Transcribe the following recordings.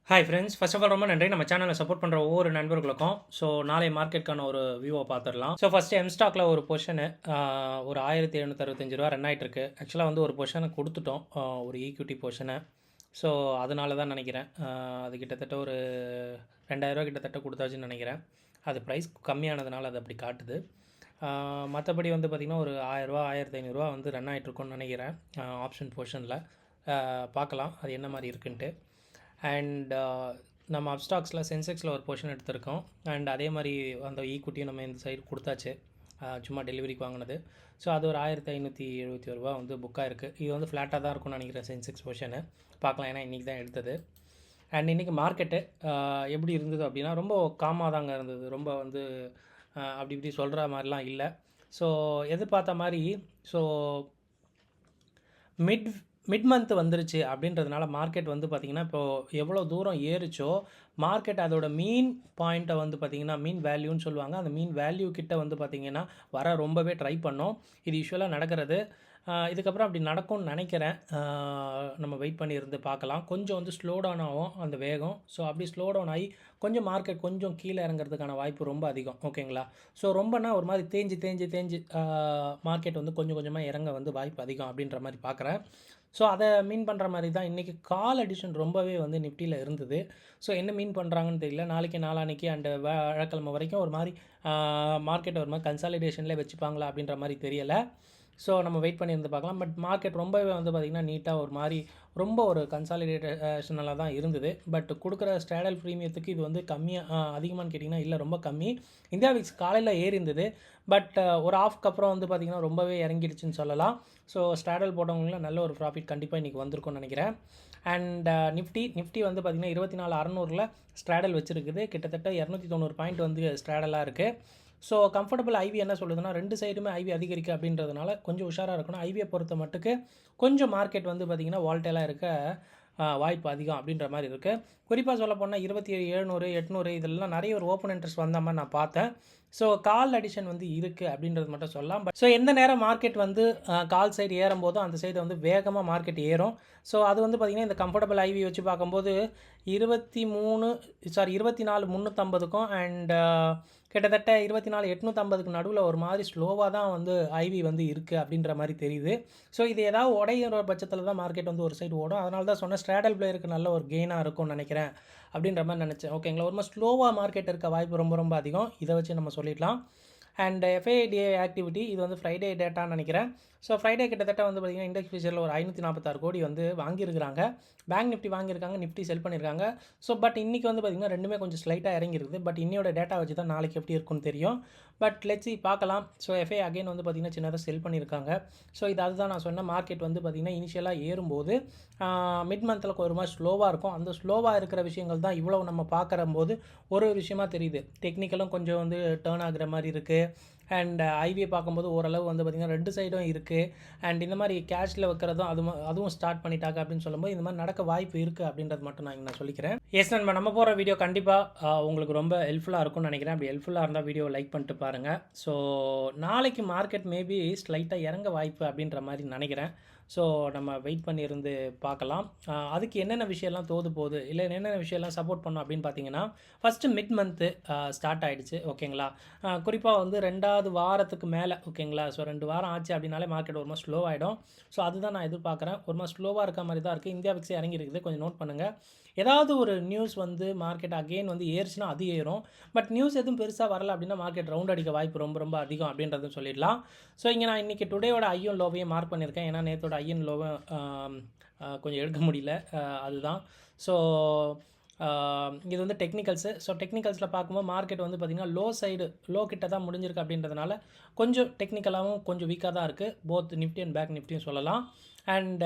Hi friends, first of all ரொம்ப நன்றி நம்ம சேனலை சப்போர்ட் பண்ணுற ஒவ்வொரு நண்பர்களுக்கும். ஸோ நாளை மார்க்கெட்டுக்கான ஒரு வியூவை பார்த்துடலாம். ஸோ ஃபஸ்ட்டு எம்ஸ்டாக்கில் ஒரு பொசிஷனு ஒரு ரூ. 1765 ரன் ஆகிட்டு இருக்கு. ஆக்சுவலாக வந்து ஒரு பொசிஷனை கொடுத்துட்டோம், ஒரு ஈக்விட்டி பொசிஷனை. ஸோ அதனால தான் நினைக்கிறேன், அது கிட்டத்தட்ட ஒரு ரூ. 2000 கிட்டத்தட்ட கொடுத்தாச்சுன்னு நினைக்கிறேன். அது ப்ரைஸ் கம்மியானதுனால அது அப்படி காட்டுது. மற்றபடி வந்து பார்த்திங்கன்னா ஒரு ரூ. 1000 ரூ. 1500 வந்து ரன் ஆகிட்ருக்கோன்னு நினைக்கிறேன் ஆப்ஷன் பொசிஷனில். பார்க்கலாம் அது என்ன மாதிரி இருக்குன்ட்டு. அண்ட் நம்ம அப்ஸ்டாக்ஸில் சென்செக்ஸில் ஒரு போர்ஷன் எடுத்திருக்கோம். அண்ட் அதே மாதிரி அந்த ஈக்குட்டியும் நம்ம இந்த சைடு கொடுத்தாச்சு, சும்மா டெலிவரிக்கு வாங்கினது. ஸோ அது ஒரு ரூ. 1571 வந்து புக்காக இருக்குது. இது வந்து ஃப்ளாட்டாக தான் இருக்கும்னு நினைக்கிறேன் சென்செக்ஸ் போர்ஷனு. பார்க்கலாம், ஏன்னா இன்றைக்கி தான் எடுத்தது. அண்ட் இன்றைக்கி மார்க்கெட்டு எப்படி இருந்தது அப்படின்னா ரொம்ப காமாக தாங்க இருந்தது. ரொம்ப வந்து அப்படி இப்படி சொல்கிற மாதிரிலாம் இல்லை. ஸோ எதிர்பார்த்த மாதிரி ஸோ மிட் மந்த் வந்துருச்சு அப்படின்றதுனால மார்க்கெட் வந்து பார்த்திங்கன்னா இப்போது எவ்வளோ தூரம் ஏறிச்சோ மார்க்கெட் அதோட மீன் பாயிண்ட்டை வந்து பார்த்திங்கன்னா மீன் வேல்யூன்னு சொல்லுவாங்க, அந்த மீன் வேல்யூ கிட்ட வந்து பார்த்திங்கன்னா வர ரொம்பவே ட்ரை பண்ணோம். இது யூஸ்வலாக நடக்கிறது. இதுக்கப்புறம் அப்படி நடக்கும்னு நினைக்கிறேன். நம்ம வெயிட் பண்ணி இருந்து பார்க்கலாம். கொஞ்சம் வந்து ஸ்லோ டவுன் ஆகும் அந்த வேகம். ஸோ அப்படி ஸ்லோ டவுன் ஆகி கொஞ்சம் மார்க்கெட் கொஞ்சம் கீழே இறங்குறதுக்கான வாய்ப்பு ரொம்ப அதிகம். ஓகேங்களா? ஸோ ரொம்பனா ஒரு மாதிரி தேஞ்சு மார்க்கெட் வந்து கொஞ்சம் கொஞ்சமாக இறங்க வந்து வாய்ப்பு அதிகம் அப்படின்ற மாதிரி பார்க்குறேன். ஸோ அதை மீன் பண்ணுற மாதிரி தான் இன்றைக்கி கால் அடிஷன் ரொம்பவே வந்து நிஃப்டியில் இருந்தது. ஸோ என்ன மீன் பண்ணுறாங்கன்னு தெரியல. நாளைக்கு நாளான்னைக்கு அண்டு வியாழக்கிழமை வரைக்கும் ஒரு மாதிரி மார்க்கெட் ஒரு மாதிரி கன்சாலிடேஷனில் வச்சுப்பாங்களா அப்படின்ற மாதிரி தெரியலை. ஸோ நம்ம வெயிட் பண்ணி இருந்து பார்க்கலாம். பட் மார்க்கெட் ரொம்பவே வந்து பார்த்திங்கன்னா நீட்டாக ஒரு மாதிரி ரொம்ப ஒரு கன்சாலிடேஷனலாக தான் இருந்தது. பட் கொடுக்குற ஸ்ட்ராடல் ப்ரீமியத்துக்கு இது வந்து கம்மியாக அதிகமானு கேட்டிங்கன்னா இல்லை, ரொம்ப கம்மி. இந்தியா விக்ஸ் காலையில் ஏறி இருந்தது. பட் ஒரு ஆஃப்க்கு அப்புறம் வந்து பார்த்திங்கன்னா ரொம்பவே இறங்கிடுச்சுன்னு சொல்லலாம். ஸோ ஸ்ட்ராடல் போட்டவங்களும் நல்ல ஒரு ப்ராஃபிட் கண்டிப்பாக இன்றைக்கி வந்திருக்கும்னு நினைக்கிறேன். அண்ட் நிஃப்டி வந்து பார்த்திங்கன்னா 24,600 ஸ்ட்ராடல் வச்சுருக்குது. கிட்டத்தட்ட 290 பாயிண்ட் வந்து ஸ்ட்ராடலாக இருக்குது. ஸோ கம்ஃபர்டபுள் ஐவி என்ன சொல்லுதுன்னா, ரெண்டு சைடுமே ஐவி அதிகரிக்க அப்படின்றதுனால கொஞ்சம் உஷாராக இருக்கணும். ஐவியை பொறுத்த மட்டுக்கு கொஞ்சம் மார்க்கெட் வந்து பார்த்திங்கன்னா வால்டேலாக இருக்க வாய்ப்பு அதிகம் அப்படின்ற மாதிரி இருக்குது. குறிப்பாக சொல்ல போனால் 27,700 800 இதெல்லாம் நிறைய ஒரு ஓப்பன் இன்ட்ரெஸ்ட் வந்த மாதிரி நான் பார்த்தேன். ஸோ கால் அடிஷன் வந்து இருக்குது அப்படின்றது மட்டும் சொல்லலாம். பட் ஸோ எந்த நேரம் மார்க்கெட் வந்து கால் சைடு ஏறும் போதும் அந்த சைடு வந்து வேகமாக மார்க்கெட் ஏறும். ஸோ அது வந்து பார்த்திங்கன்னா இந்த கம்ஃபர்டபுள் ஐவி வச்சு பார்க்கும்போது 24,350க்கும் அண்ட் கிட்டத்தட்ட 24,850க்கு நடுவில் ஒரு மாதிரி ஸ்லோவாக தான் வந்து ஐவி வந்து இருக்குது அப்படின்ற மாதிரி தெரியுது. ஸோ இது ஏதாவது உடையிற பட்சத்தில் தான் மார்க்கெட் வந்து ஒரு சைடு ஓடும். அதனால தான் சொன்ன ஸ்ட்ராடல் பிளேயருக்கு நல்ல ஒரு கெயினாக இருக்கும்னு நினைக்கிறேன் அப்படின்ற மாதிரி நினச்சேன். ஓகேங்களா? ஒரு மாதிரி ஸ்லோவாக மார்க்கெட் இருக்க வாய்ப்பு ரொம்ப ரொம்ப அதிகம். இதை வச்சு நம்ம சொல்லிடலாம். அண்ட் எஃப்ஐடிஏ ஆக்டிவிட்டி இது வந்து ஃப்ரைடே டேட்டான்னு நினைக்கிறேன். ஸோ ஃப்ரைடே கிட்டத்தட்ட வந்து பார்த்திங்கன்னா இண்டெக்ஸ் ஃபியூச்சரில் ஒரு 546 கோடி வந்து வாங்கியிருக்கிறாங்க. பேங்க் நிஃப்டி வாங்கியிருக்காங்க, நிஃப்டி செல் பண்ணியிருக்காங்க. ஸோ பட் இன்றைக்கி வந்து பார்த்திங்கன்னா ரெண்டுமே கொஞ்சம் ஸ்லைட்டாக இறங்கிருக்குது. பட் இன்னையோட டேட்டா வச்சு தான் நாளைக்கு எப்படி இருக்குன்னு தெரியும். பட் லெட்ஸ் சி, பார்க்கலாம். ஸோ எஃப்ஐ அகைன் வந்து பார்த்திங்கன்னா சின்னதாக செல் பண்ணியிருக்காங்க. ஸோ இது அதுதான் நான் சொன்ன மார்க்கெட் வந்து பார்த்திங்கன்னா இனிஷியலாக ஏறும்போது மிட் மந்தில் ஒரு மாதிரி ஸ்லோவாக இருக்கும். அந்த ஸ்லோவாக இருக்கிற விஷயங்கள் தான் இவ்வளோ நம்ம பார்க்குற போது ஒரு விஷயமாக தெரியுது. டெக்னிக்கலும் கொஞ்சம் வந்து டேர்ன் ஆகுற மாதிரி இருக்குது. அண்ட் ஐவியை பார்க்கும்போது ஓரளவு வந்து பார்த்திங்கன்னா ரெண்டு சைடும் இருக்குது. அண்ட் இந்த மாதிரி கேஷில் வைக்கிறதும் அதுவும் ஸ்டார்ட் பண்ணிட்டாங்க அப்படின்னு சொல்லும்போது இந்த மாதிரி நடக்க வாய்ப்பு இருக்குது அப்படின்றது மட்டும் நான் சொல்லிக்கிறேன். எஸ் நண்பா, நம்ம போகிற வீடியோ கண்டிப்பாக உங்களுக்கு ரொம்ப ஹெல்ப்ஃபுல்லாக இருக்கும்னு நினைக்கிறேன். அப்படி ஹெல்ப்ஃபுல்லாக இருந்தால் வீடியோ லைக் பண்ணிட்டு பாருங்கள். ஸோ நாளைக்கு மார்க்கெட் மேபி ஸ்லைட்டாக இறங்க வாய்ப்பு அப்படின்ற மாதிரி நினைக்கிறேன். ஸோ நம்ம வெயிட் பண்ணி இருந்து பார்க்கலாம். அதுக்கு என்னென்ன விஷயம்லாம் தோது போகுது, இல்லை என்னென்ன விஷயம்லாம் சப்போர்ட் பண்ணோம் அப்படின்னு பார்த்தீங்கன்னா, ஃபஸ்ட்டு மிட் மந்த்து ஸ்டார்ட் ஆகிடுச்சு. ஓகேங்களா? குறிப்பாக வந்து 2வது வாரத்துக்கு மேலே. ஓகேங்களா? ஸோ 2 வாரம் ஆச்சு அப்படின்னாலே மார்க்கெட் ஒரு மாதிரி ஸ்லோ ஆகிடும். ஸோ அதுதான் நான் எதிர்பார்க்குறேன். ஒரு மாதிரி ஸ்லோவாக இருக்க மாதிரி தான் இருக்குது. இந்தியா விக்ஸ் இறங்கி இருக்குது, கொஞ்சம் நோட் பண்ணுங்கள். ஏதாவது ஒரு நியூஸ் வந்து மார்க்கெட் அகெயின் வந்து ஏறுச்சுன்னா அது ஏறும். பட் நியூஸ் எதுவும் பெருசாக வரல அப்படின்னா மார்க்கெட் ரவுண்ட் அடிக்க வாய்ப்பு ரொம்ப ரொம்ப அதிகம் அப்படின்றதும் சொல்லிடலாம். ஸோ இங்கே நான் இன்றைக்கி டுடேயோட ஐயன் லோவையும் மார்க் பண்ணியிருக்கேன். ஏன்னா நேற்றோட ஐயன் லோவை கொஞ்சம் எடுக்க முடியல, அதுதான். ஸோ இது வந்து டெக்னிக்கல்ஸு. ஸோ டெக்னிக்கல்ஸில் பார்க்கும்போது மார்க்கெட் வந்து பார்த்திங்கன்னா லோ கிட்ட தான் முடிஞ்சிருக்கு அப்படின்றதுனால கொஞ்சம் டெக்னிக்கலாகவும் கொஞ்சம் வீக்காக தான் இருக்குது. போத் நிஃப்டி அண்ட் பேங்க் நிஃப்டியும் சொல்லலாம். அண்ட்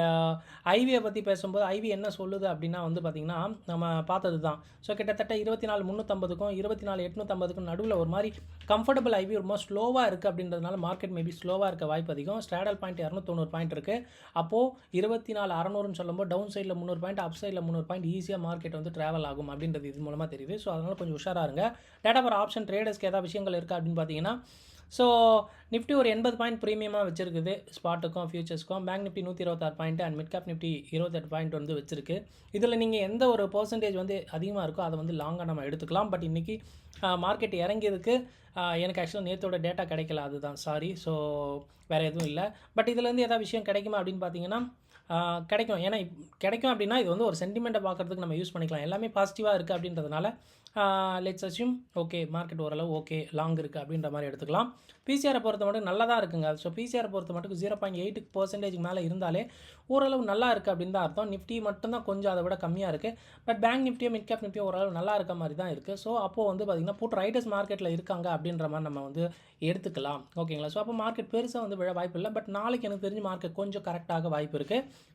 ஐவியை பற்றி பேசும்போது ஐவி என்ன சொல்லுது அப்படின்னா வந்து பார்த்திங்கன்னா நம்ம பார்த்தது தான். ஸோ கிட்டத்தட்ட 24,350க்கும் 24,850க்கும் நடுவில் ஒரு மாதிரி கம்ஃபர்டபுள் ஐவி ரொம்ப ஸ்லோவாக இருக்குது அப்படின்றதுனால மார்க்கெட் மேபி ஸ்லோவாக இருக்க வாய்ப்பு அதிகம். ஸ்ட்ராடல் பாயிண்ட் 290 பாயிண்ட் இருக்குது. அப்போது 24,600ன்னு சொல்லும்போது டவுன் சைடில் 300 பாயிண்ட், அப் சைடில் 300 பாயிண்ட் ஈஸியாக மார்க்கெட் வந்து ட்ராவல் ஆகும் அப்படின்றது இது மூலமாக தெரியுது. ஸோ அதனால் கொஞ்சம் உஷாராக இருங்க. டேட்டா ஃபார் ஆப்ஷன் ட்ரேடர்ஸ்க்கு ஏதாவது விஷயங்கள் இருக்குது அப்படின்னு பார்த்தீங்கன்னா, ஸோ நிஃப்டி ஒரு 80 பாயிண்ட் ப்ரீமியமாக வச்சிருக்குது ஸ்பாட்டுக்கும் ஃபியூச்சர்ஸ்க்கும். Bank nifty 126 point and mid cap nifty 28 point வந்து வச்சிருக்கு. இதில் நீங்கள் எந்த ஒரு பர்சன்டேஜ் வந்து அதிகமாக இருக்கோ அதை வந்து லாங்காக நம்ம எடுத்துக்கலாம். பட் இன்றைக்கி மார்க்கெட் இறங்கியதுக்கு எனக்கு ஆக்சுவலாக நேற்றோட டேட்டா கிடைக்கல, அதுதான் சாரி. ஸோ வேறு எதுவும் இல்லை. பட் இதுலேருந்து எதாவது விஷயம் கிடைக்குமா அப்படின்னு பார்த்தீங்கன்னா கிடைக்கும். ஏன்னா கிடைக்கும் அப்படின்னா இது வந்து ஒரு சென்டிமெண்ட்டை பார்க்குறதுக்கு நம்ம யூஸ் பண்ணிக்கலாம். எல்லாமே பாசிட்டிவாக இருக்குது அப்படின்றதுனால லெட்ஸ் அஸ்யூம் ஓகே மார்க்கெட் ஓரளவு ஓகே லாங் இருக்குது அப்படின்ற மாதிரி எடுத்துக்கலாம். பிசிஆரை பொறுத்த மட்டும் நல்லா தான் இருக்குங்க. ஸோ பிசிஆரை பொறுத்த மட்டும் 0.8% மேலே இருந்தாலே ஓரளவு நல்லா இருக்குது அப்படின்னு தான் அர்த்தம். நிஃப்டி மட்டும்தான் கொஞ்சம் அதை விட கம்மியாக இருக்குது. பட் பேங்க் நிஃப்டியோ மிட் கேப் நிஃப்டியோ ஓரளவு நல்லா இருக்க மாதிரி தான் இருக்குது. ஸோ அப்போது வந்து பார்த்திங்கன்னா புட் ரைடர்ஸ் மார்க்கெட்டில் இருக்காங்க அப்படின்ற மாதிரி நம்ம வந்து எடுத்துக்கலாம். ஓகேங்களா? ஸோ அப்போ மார்க்கெட் பெருசாக வந்து விழ வாய்ப்பு இல்லை. பட் நாளைக்கு எனக்கு தெரிஞ்சு மார்க்கெட் கொஞ்சம் கரெக்டாக வாய்ப்பு இருக்குது.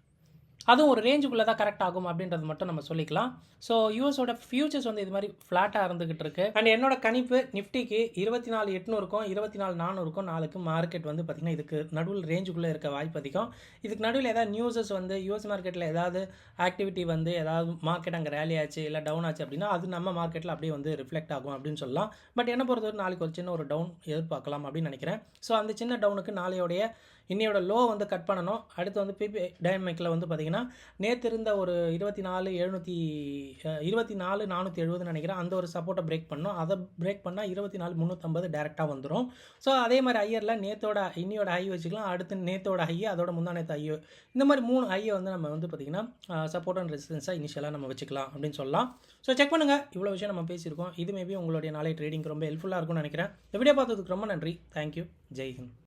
அதுவும் ஒரு ரேஞ்சுக்குள்ளே தான் கரெக்ட் ஆகும் அப்படின்றது மட்டும் நம்ம சொல்லிக்கலாம். ஸோ யூஎஸோட ஃபியூச்சர்ஸ் வந்து இது மாதிரி ஃப்ளாட்டாக இருந்துகிட்டு இருக்கு. அண்ட் என்னோட கணிப்பு நிஃப்டிக்கு 24,800க்கும் 24,400க்கும் நாளுக்கு மார்க்கெட் வந்து பார்த்திங்கன்னா இதுக்கு நடுவில் ரேஞ்சுக்குள்ளே இருக்க வாய்ப்பு அதிகம். இதுக்கு நடுவில் ஏதாவது நியூஸஸ் வந்து யூஎஸ் மார்க்கெட்டில் ஏதாவது ஆக்டிவிட்டி வந்து ஏதாவது மார்க்கெட் அங்கே ரேலி ஆச்சு இல்லை டவுன் ஆச்சு அப்படின்னா அது நம்ம மார்க்கெட்டில் அப்படியே வந்து ரிஃப்ளெக்ட் ஆகும் அப்படின்னு சொல்லலாம். பட் என்ன பொறுத்தவரை நாளைக்கு ஒரு சின்ன ஒரு டவுன் எதிர்பார்க்கலாம் அப்படின்னு நினைக்கிறேன். ஸோ அந்த சின்ன டவுனுக்கு நாளையோடைய இன்னையோட லோ வந்து கட் பண்ணணும். அடுத்து வந்து பிபி டைனமிக்கில் வந்து பார்த்திங்கன்னா நேற்று இருந்த ஒரு 24,470 நினைக்கிறேன், அந்த ஒரு சப்போர்ட்டை பிரேக் பண்ணோம். அதை பிரேக் பண்ணால் 24,350 டேரெக்டாக வந்துடும். ஸோ அதே மாதிரி ஹையரில் நேற்றோட இன்னியோட ஹை வச்சுக்கலாம். அடுத்து நேற்றோட ஹை, அதோட முந்தா நேற்று ஹையோ, இந்த மாதிரி 3 ஹையை வந்து நம்ம வந்து பார்த்திங்கன்னா சப்போர்ட் அண்ட் ரெசிஸ்டன்ஸாக இனிஷியலாக நம்ம வச்சுக்கலாம் அப்படின்னு சொல்லலாம். ஸோ செக் பண்ணுங்கள். இவ்வளோ விஷயம் நம்ம பேசியிருக்கோம். இது மேபி உங்களுடைய நாளை ட்ரேடிங் ரொம்ப ஹெல்ப்ஃபுல்லாக இருக்கும்னு நினைக்கிறேன். இந்த வீடியோ பார்த்ததுக்கு ரொம்ப நன்றி. தேங்க்யூ. ஜெய் ஹிந்த்.